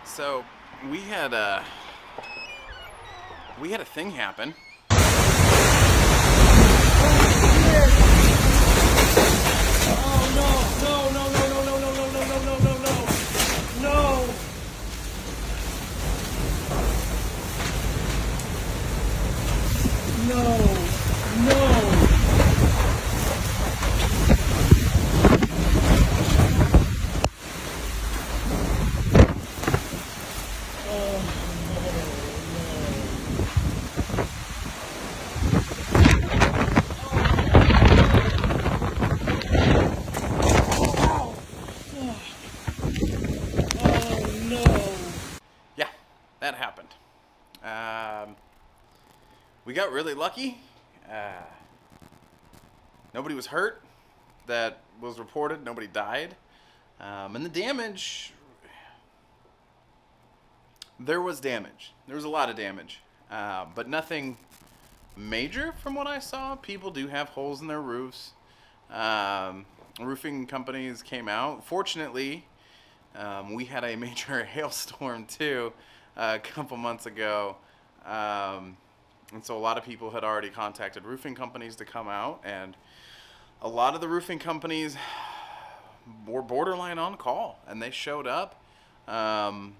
So we had a thing happen. Yeah, that happened. We got really lucky. Uh, Nobody was hurt. That was reported. Nobody died. And the damage, there was damage. There was a lot of damage, but nothing major from what I saw. People do have holes in their roofs. Roofing companies came out. Fortunately, we had a major hailstorm too a couple months ago. And so a lot of people had already contacted roofing companies to come out, and a lot of the roofing companies were borderline on call, and they showed up, and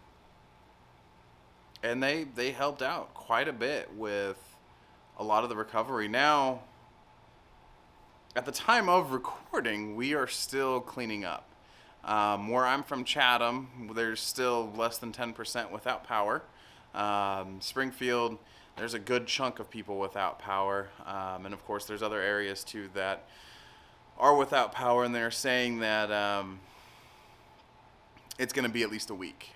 they helped out quite a bit with a lot of the recovery. Now, at the time of recording, we are still cleaning up. Where I'm from, Chatham, there's still less than 10% without power. Springfield, there's a good chunk of people without power. And of course, there's other areas too that are without power, and they're saying that it's going to be at least a week.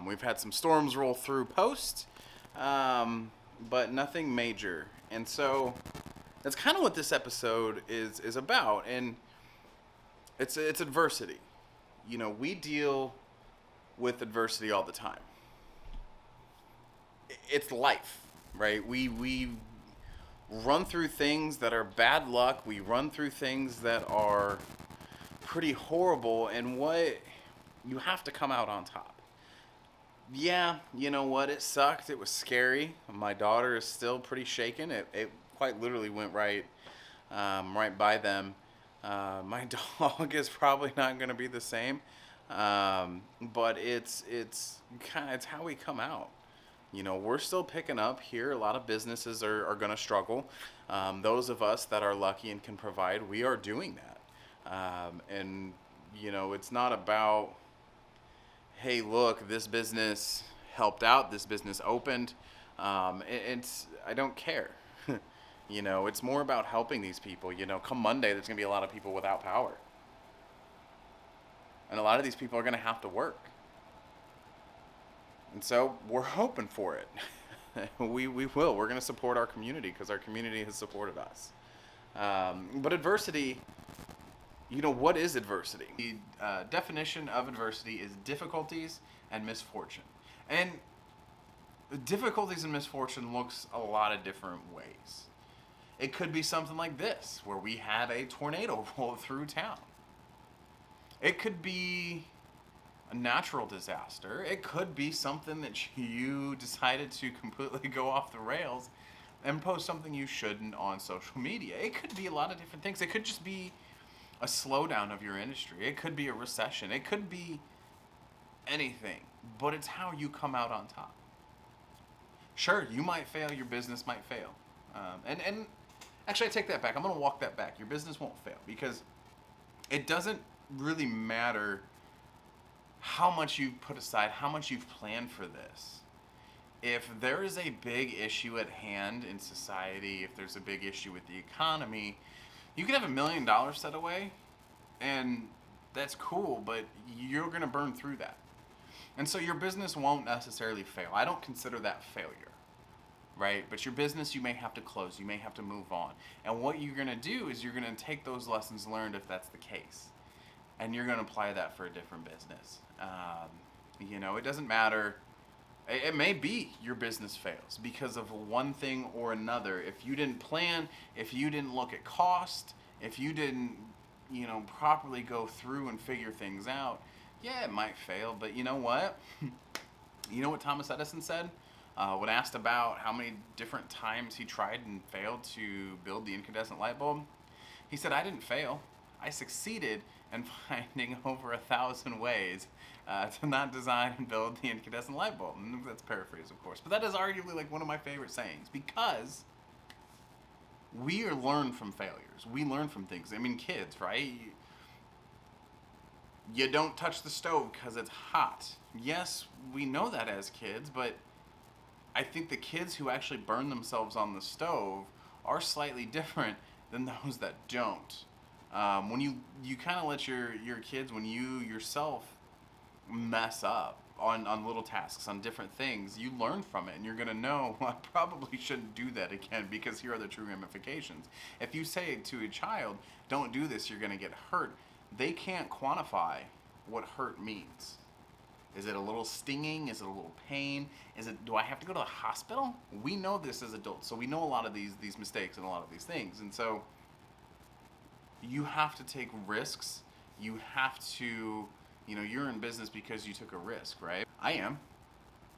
We've had some storms roll through post, but nothing major. And so that's kind of what this episode is about. And it's adversity. You know, we deal with adversity all the time. It's life, right? We run through things that are bad luck. We run through things that are pretty horrible, and what you have to come out on top. Yeah, you know what? It sucked. It was scary. My daughter is still pretty shaken. It quite literally went right by them. My dog is probably not going to be the same, but it's how we come out. You know, we're still picking up here. A lot of businesses are going to struggle. Those of us that are lucky and can provide, we are doing that. And, you know, it's not about, hey, look, this business helped out, this business opened. I don't care. You know, it's more about helping these people. You know, come Monday, there's going to be a lot of people without power. And a lot of these people are going to have to work. And so we're hoping for it. we will. We're going to support our community because our community has supported us. But adversity, you know, what is adversity? The definition of adversity is difficulties and misfortune. And difficulties and misfortune looks a lot of different ways. It could be something like this, where we had a tornado roll through town. It could be a natural disaster. It could be something that you decided to completely go off the rails and post something you shouldn't on social media. It could be a lot of different things. It could just be a slowdown of your industry. It could be a recession. It could be anything, but it's how you come out on top. Sure, you might fail. Your business might fail. And actually, I take that back. I'm going to walk that back. Your business won't fail because it doesn't really matter how much you've put aside, how much you've planned for this. If there is a big issue at hand in society, if there's a big issue with the economy, you can have $1 million set away, and that's cool, but you're going to burn through that. And so your business won't necessarily fail. I don't consider that failure, right? But your business, you may have to close. You may have to move on. And what you're going to do is you're going to take those lessons learned if that's the case, and you're going to apply that for a different business. You know, it doesn't matter. It may be your business fails because of one thing or another. If you didn't plan, if you didn't look at cost, if you didn't, you know, properly go through and figure things out, yeah, it might fail. But you know what? You know what Thomas Edison said? When asked about how many different times he tried and failed to build the incandescent light bulb, he said, "I didn't fail. I succeeded in finding over 1,000 ways to not design and build the incandescent light bulb." And that's paraphrase, of course. But that is arguably like one of my favorite sayings, because we learn from failures. We learn from things. I mean, kids, right? You don't touch the stove because it's hot. Yes, we know that as kids, but I think the kids who actually burn themselves on the stove are slightly different than those that don't. When you kind of let your kids, when you yourself mess up on little tasks, on different things, you learn from it, and you're going to know, well, I probably shouldn't do that again, because here are the true ramifications. If you say to a child, don't do this, you're going to get hurt, they can't quantify what hurt means. Is it a little stinging? Is it a little pain? Do I have to go to the hospital? We know this as adults, so we know a lot of these mistakes and a lot of these things. And so you have to take risks. You have to, you're in business because you took a risk, right? I am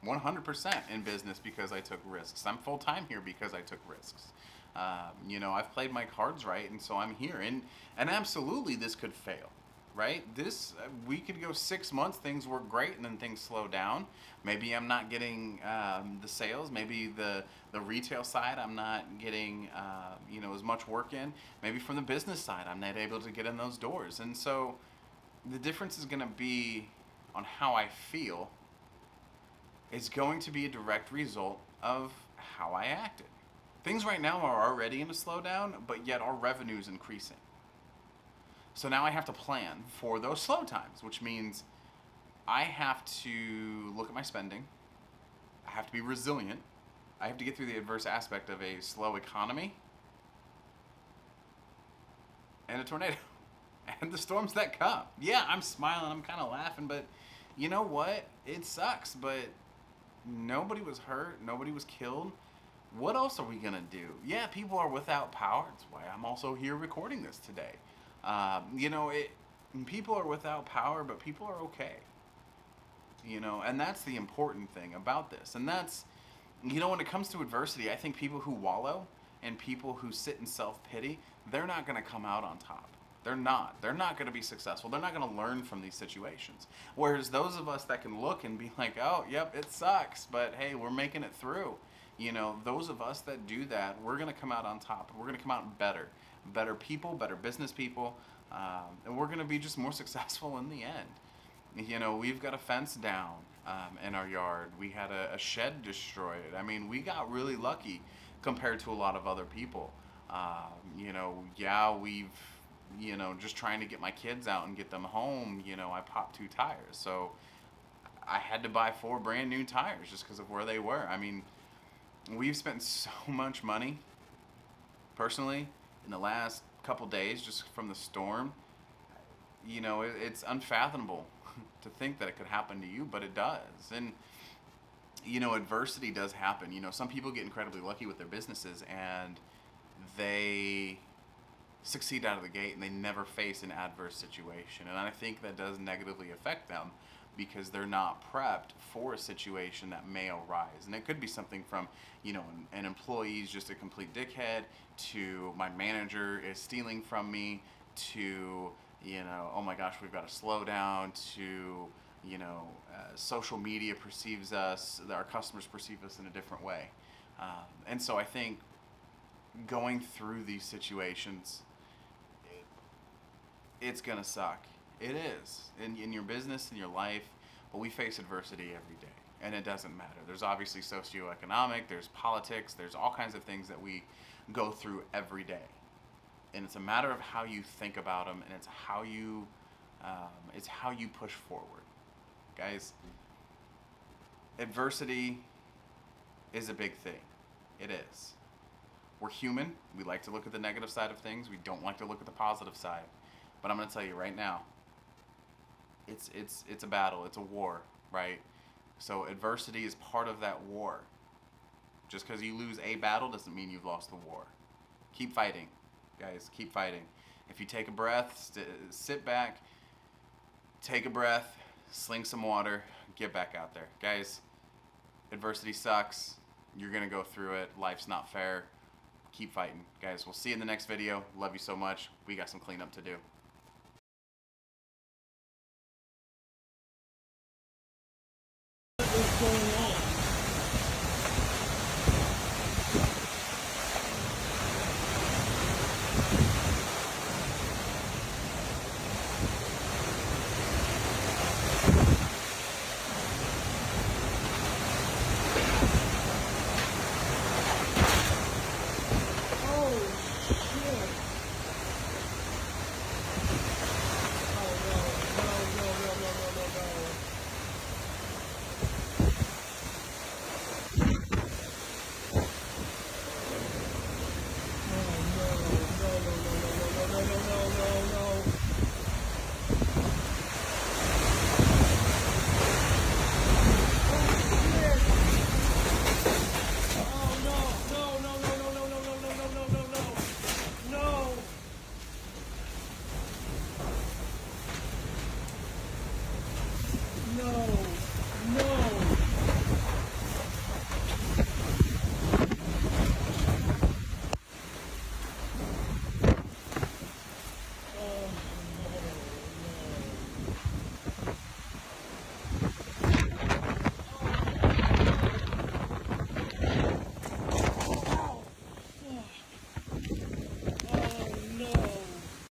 100% in business because I took risks. I'm full-time here because I took risks. I've played my cards right, and so I'm here. And absolutely, this could fail, right? We could go 6 months, things work great, and then things slow down. Maybe I'm not getting the sales. Maybe the retail side, I'm not getting as much work in. Maybe from the business side, I'm not able to get in those doors. And so the difference is going to be on how I feel. It's going to be a direct result of how I acted. Things right now are already in a slowdown, but yet our revenue is increasing. So now I have to plan for those slow times, which means I have to look at my spending. I have to be resilient. I have to get through the adverse aspect of a slow economy and a tornado and the storms that come. Yeah, I'm smiling, I'm kind of laughing, but you know what? It sucks, but nobody was hurt, nobody was killed. What else are we going to do? Yeah, people are without power. That's why I'm also here recording this today. People are without power, but people are okay. And that's the important thing about this. And that's, when it comes to adversity, I think people who wallow and people who sit in self-pity, they're not going to come out on top. They're not. They're not going to be successful. They're not going to learn from these situations. Whereas those of us that can look and be like, oh, yep, it sucks, but hey, we're making it through. Those of us that do that, we're going to come out on top. We're going to come out better people, better business people, and we're going to be just more successful in the end. We've got a fence down in our yard. We had a shed destroyed. I mean, we got really lucky compared to a lot of other people. We've, just trying to get my kids out and get them home, I popped 2 tires. So I had to buy 4 brand new tires just because of where they were. I mean, we've spent so much money, personally, in the last couple days just from the storm. It's unfathomable to think that it could happen to you, but it does. And, adversity does happen. Some people get incredibly lucky with their businesses and they succeed out of the gate and they never face an adverse situation. And I think that does negatively affect them because they're not prepped for a situation that may arise. And it could be something from, an employee's just a complete dickhead, to my manager is stealing from me, to, oh my gosh, we've got to slow down, to, social media perceives us, our customers perceive us in a different way. And so I think going through these situations, it's going to suck. It is in your business, in your life, but we face adversity every day, and it doesn't matter. There's obviously socioeconomic, there's politics, there's all kinds of things that we go through every day, and it's a matter of how you think about them, and it's how you push forward, guys. Adversity is a big thing. It is. We're human. We like to look at the negative side of things. We don't like to look at the positive side. But I'm going to tell you right now, it's a battle. It's a war, right? So adversity is part of that war. Just because you lose a battle doesn't mean you've lost the war. Keep fighting, guys. Keep fighting. If you take a breath, sit back, take a breath, sling some water, get back out there. Guys, Adversity sucks. You're going to go through it. Life's not fair. Keep fighting. Guys, we'll see you in the next video. Love you so much. We got some cleanup to do.